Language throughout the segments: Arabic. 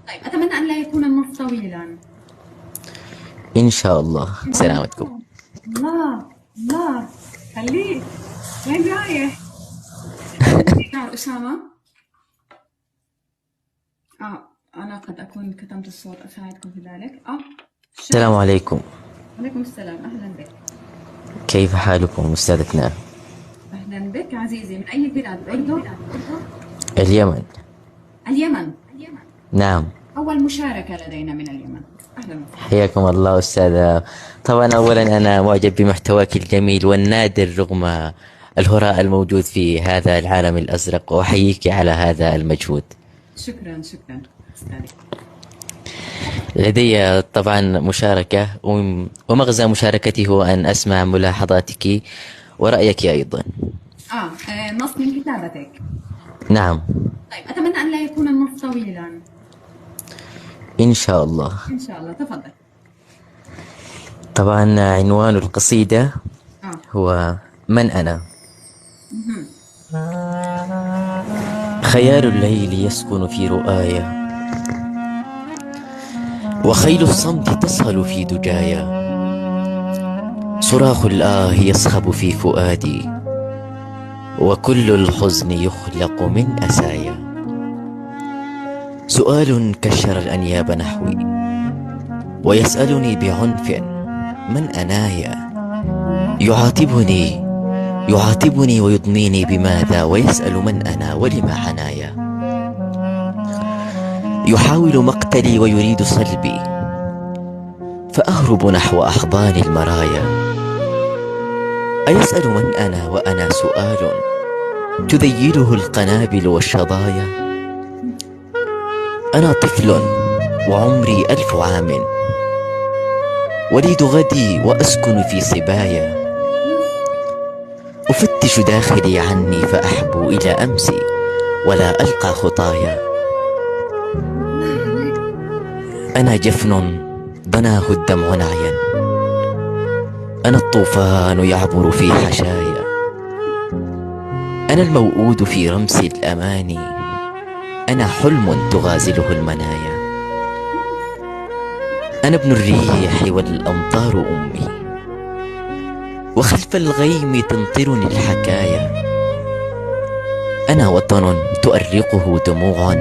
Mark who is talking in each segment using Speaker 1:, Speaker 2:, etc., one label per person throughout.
Speaker 1: طيب أتمنى أن لا يكون النص طويلا.
Speaker 2: إن شاء الله. سلامتكم.
Speaker 1: الله الله، خليك. وين رايح؟ شعر أسامة. أنا قد أكون كتمت الصوت، أساعدكم في ذلك.
Speaker 2: السلام
Speaker 1: شعر.
Speaker 2: عليكم.
Speaker 1: عليكم السلام، أهلا بك.
Speaker 2: كيف حالكم أستاذتنا؟
Speaker 1: أهلا بك عزيزي، من أي بلاد؟ الأردن؟
Speaker 2: اليمن.
Speaker 1: اليمن.
Speaker 2: نعم.
Speaker 1: أول مشاركة لدينا من اليمن، أهلا وسهلا.
Speaker 2: حياكم الله أستاذة. طبعا أولا أنا معجب بمحتواك الجميل والنادر رغم الهراء الموجود في هذا العالم الأزرق، وأحييك على هذا المجهود.
Speaker 1: شكرا شكرا أستاذي.
Speaker 2: لدي طبعا مشاركة، ومغزى مشاركتي هو أن أسمع ملاحظاتك ورأيك أيضا.
Speaker 1: نص من كتابتك.
Speaker 2: نعم.
Speaker 1: طيب أتمنى أن لا يكون النص طويلا.
Speaker 2: إن شاء الله.
Speaker 1: إن شاء الله، تفضل.
Speaker 2: طبعا عنوان القصيدة هو من أنا. خيال الليل يسكن في رؤايا، وخيل الصمت تصهل في دجايا، صراخ الآه يصخب في فؤادي، وكل الحزن يخلق من أسايا. سؤال كشر الأنياب نحوي، ويسألني بعنف من أنايا. يعاتبني ويضنيني بماذا، ويسأل من أنا ولما عنايا. يحاول مقتلي ويريد صلبي، فأهرب نحو أحضان المرايا. أيسأل من أنا وأنا سؤال تذيله القنابل والشظايا. أنا طفل وعمري 1000 عام، وليد غدي وأسكن في صبايا. أفتش داخلي عني فأحبو إلى أمسي، ولا ألقى خطايا. أنا جفن ضناه الدمع نعيا، أنا الطوفان يعبر في حشايا. أنا الموؤود في رمس الأماني، أنا حلم تغازله المنايا. أنا ابن الريح والأمطار أمي، وخلف الغيم تمطرني الحكايا. أنا وطن تؤرقه دموع،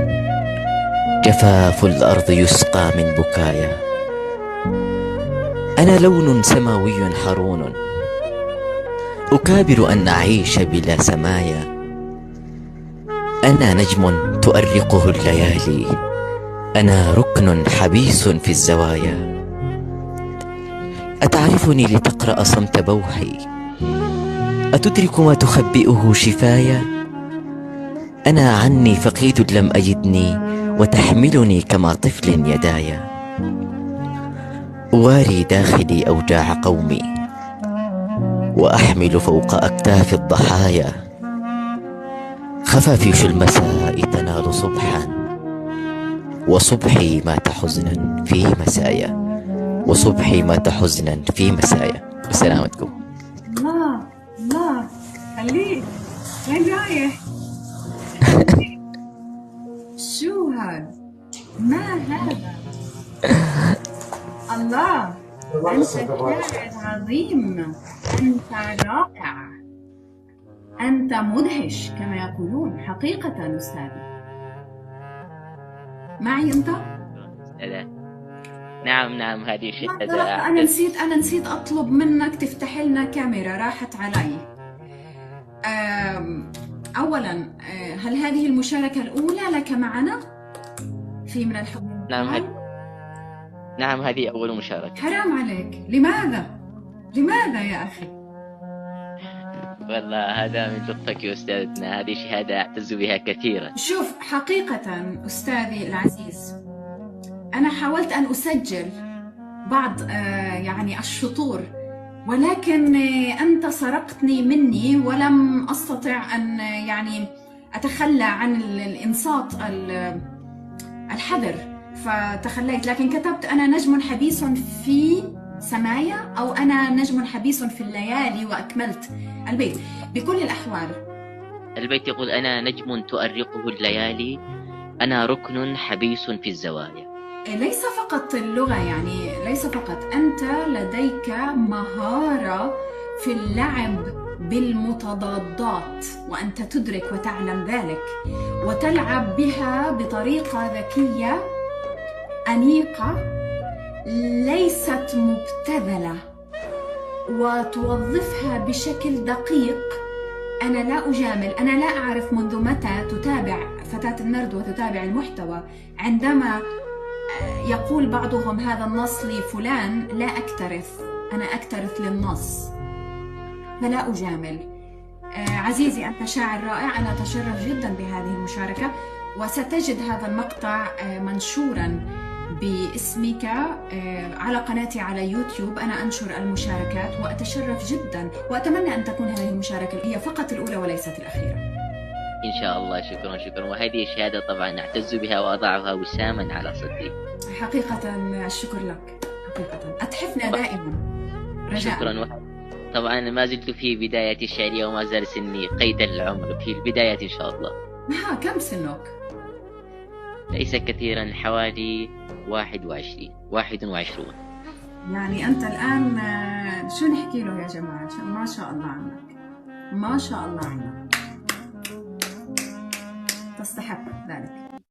Speaker 2: جفاف الأرض يسقى من بكايا. أنا لون سماوي حرون، أكابر أن أعيش بلا سمايا. أنا نجم تؤرقه الليالي، أنا ركن حبيس في الزوايا. أتعرفني لتقرأ صمت بوحي، أتدرك ما تخبئه شفايا. أنا عني فقيد لم أجدني، وتحملني كما طفل يدايا. أواري داخلي أوجاع قومي، وأحمل فوق أكتاف الضحايا. خفافيش المساء تنال صبحا، وصبحي مات حزنا في مسايا، وصبحي مات حزنا في مسايا. وسلامتكم.
Speaker 1: الله الله، خليك. وين رايح؟ شو هذا؟ ما هذا؟ الله، أنت شاعر عظيم، أنت رائع، أنت مدهش كما يقولون حقيقة أستاذي. معي أنت؟
Speaker 2: نعم هذه
Speaker 1: شهادة. أنا نسيت أطلب منك تفتح لنا كاميرا، راحت علي. أولا، هل هذه المشاركة الأولى لك معنا في من الحب؟
Speaker 2: نعم هذه أول مشاركة.
Speaker 1: حرام عليك، لماذا يا أخي؟
Speaker 2: والله هذا من لطفك يا أستاذتنا، هذه شهادة أعتز بها كثيرا.
Speaker 1: شوف، حقيقة أستاذي العزيز، أنا حاولت أن أسجل بعض يعني الشطور، ولكن أنت سرقتني مني، ولم أستطع أن يعني أتخلى عن الإنصات الحذر، فتخليت. لكن كتبت أنا نجم حبيس في سمايا، أو أنا نجم حبيس في الليالي، وأكملت البيت. بكل الأحوال
Speaker 2: البيت يقول أنا نجم تؤرقه الليالي،
Speaker 3: أنا ركن حبيس في الزوايا.
Speaker 1: ليس فقط اللغة، يعني ليس فقط، أنت لديك مهارة في اللعب بالمتضادات، وأنت تدرك وتعلم ذلك، وتلعب بها بطريقة ذكية أنيقة ليست مبتذلة، وتوظفها بشكل دقيق. أنا لا أجامل، أنا لا أعرف منذ متى تتابع فتاة النرد وتتابع المحتوى. عندما يقول بعضهم هذا النص لفلان، لا أكترث، أنا أكترث للنص، فلا أجامل. عزيزي، أنت شاعر رائع، أنا أتشرف جدا بهذه المشاركة، وستجد هذا المقطع منشورا باسمك على قناتي على يوتيوب. أنا أنشر المشاركات وأتشرف جدا، وأتمنى أن تكون هذه المشاركة هي فقط الأولى وليست الأخيرة.
Speaker 3: إن شاء الله. شكرا شكرا. وهذه الشهادة طبعا أعتز بها وأضعها وساما على صدري.
Speaker 1: حقيقة الشكر لك، حقيقة أتحفنا دائما. رجاء.
Speaker 3: شكرا. طبعا ما زلت في بداية الشعرية وما زال سني قيد العمر، في البداية إن شاء الله.
Speaker 1: كم سنك؟
Speaker 3: ليس كثيرا، حوالي 21.
Speaker 1: يعني أنت الآن شو نحكي له يا جماعة؟ ما شاء الله عنك، ما شاء الله عنك، تستحق ذلك.